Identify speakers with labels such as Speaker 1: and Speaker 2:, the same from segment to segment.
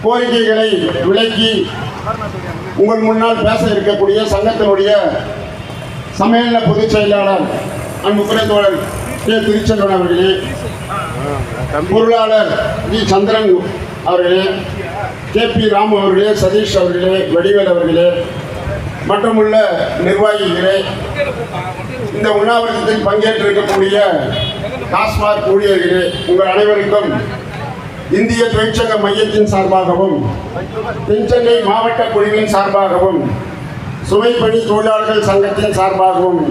Speaker 1: கோரிக்கைகளை விளக்கி உங்கள் முன்னால் பேச இருக்கக்கூடிய சங்கத்தினுடைய சம்மேளன பொதுச் செயலாளர் அன்புக்குரிய தோழர் கே. திருச்செல்வன் அவர்களே, பொருளாளர் வி. சந்திரன் அவர்களே, KP ராமு அவர்களே, சதீஷ் அவர்களே, வடிவேல் அவர்களே, மற்றுமுள்ள நிர்வாகிகளே, இந்த உண்ணாவிரதத்தில் பங்கேற்றிருக்கக்கூடிய டாஸ்மாக் ஊழியர்களே, உங்கள் அனைவருக்கும் இந்திய தொழிற்சங்க மையத்தின் சார்பாகவும் தென்சென்னை மாவட்ட குழுவின் சார்பாகவும் சுமைப்பணி தொழிலாளர்கள் சங்கத்தின் சார்பாகவும்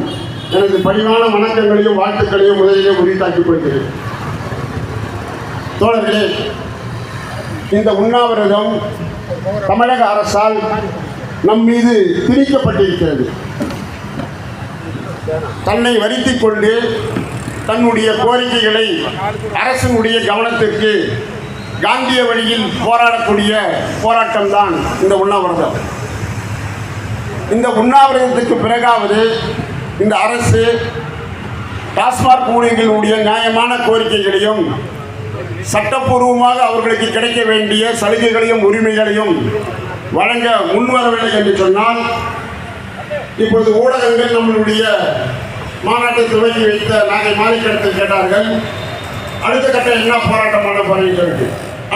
Speaker 1: எனது பணிவான வணக்கங்களையும் வாழ்த்துக்களையும் முதலிலே உரித்தாக்கிக் கொள்கிறேன். தோழர்களே, இந்த உண்ணாவிரதம் தமிழக அரசால் நம் மீது திணிக்கப்பட்டிருக்கிறது. தன்னை வருத்திக் கொண்டு தன்னுடைய கோரிக்கைகளை அரசினுடைய கவனத்திற்கு காந்திய வழியில் போராடக்கூடிய போராட்டம்தான் இந்த உண்ணாவிரதம். இந்த உண்ணாவிரதத்துக்கு பிறகாவது இந்த அரசு டாஸ்மாக் ஊழியர்களுடைய நியாயமான கோரிக்கைகளையும் சட்டப்பூர்வமாக அவர்களுக்கு கிடைக்க வேண்டிய சலுகைகளையும் உரிமைகளையும் வழங்க முன்வரவில்லை என்று சொன்னால், இப்பொழுது ஊடகங்கள் நம்மளுடைய மாநாட்டை துவக்கி வைத்த நாகை மாலைக்கடத்தில் கேட்டார்கள், அடுத்த கட்டம் என்ன போராட்டம் பண்ண போறீங்க?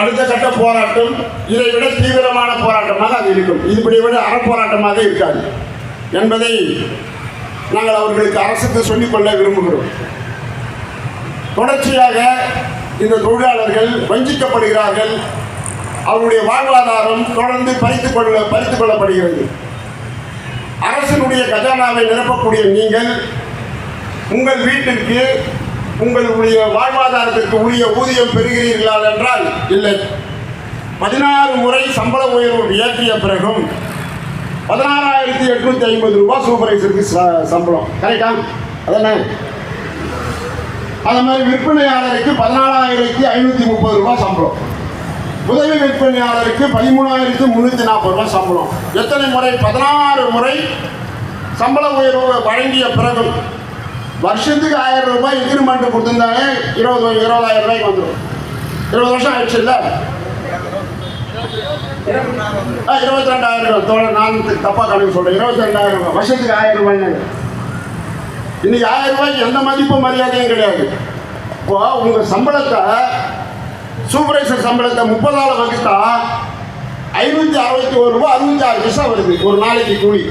Speaker 1: அடுத்த கட்ட போராட்டம் இதை விட தீவிரமான போராட்டமாக அது இருக்கும். இதுபடி விட அறப்போராட்டமாக இருக்காது என்பதை நாங்கள் அவர்களுக்கு அரசுக்கு சொல்லிக்கொள்ள விரும்புகிறோம். தொடர்ச்சியாக இந்த தொழிலாளர்கள் வஞ்சிக்கப்படுகிறார்கள். அவருடைய வாழ்வாதாரம் தொடர்ந்து பறித்துக் கொள்ளப்படுகிறது. அரசினுடைய கஜானாவை நிரப்பக்கூடிய நீங்கள் உங்கள் வீட்டிற்கு உங்களுடைய வாழ்வாதாரத்திற்கு உரிய ஊதியம் பெறுகிறீர்களா என்றால் இல்லை. 16 முறை சம்பள உயர்வு உயர்த்திய பிறகும் 16,850 ரூபாய் சூப்பர்வைசருக்கு சம்பளம். கரெக்டா? அதானே? அது மாதிரி விற்பனையாளருக்கு 14,530 ரூபாய் சம்பளம், உதவி விற்பனையாளருக்கு 13,340 ரூபாய் சம்பளம். எத்தனை முறை? 16 முறை சம்பள உயர்வு வழங்கிய பிறகும் வருஷத்துக்கு 1000 ரூபாய் இன்க்ரிமெண்ட் கொடுத்துருந்தாங்க. 20,000 ரூபாய்க்கு வந்துடும். 20 வருஷம் ஆயிடுச்சு இல்லை? 22,000 தோழர், நான் தப்பா கணக்கு சொல்றேன். 22,000 வருஷத்துக்கு 1000 ரூபாய். இன்னைக்கு 1000 ரூபாய்க்கு எந்த மதிப்பு மரியாதையும் கிடையாது. இப்போ உங்க சம்பளத்தை, சூப்பர்வைசர் சம்பளத்தை 30ஆல வகுத்தா 561 ரூபாய் 66 பைசா வருது ஒரு நாளைக்கு கூலி.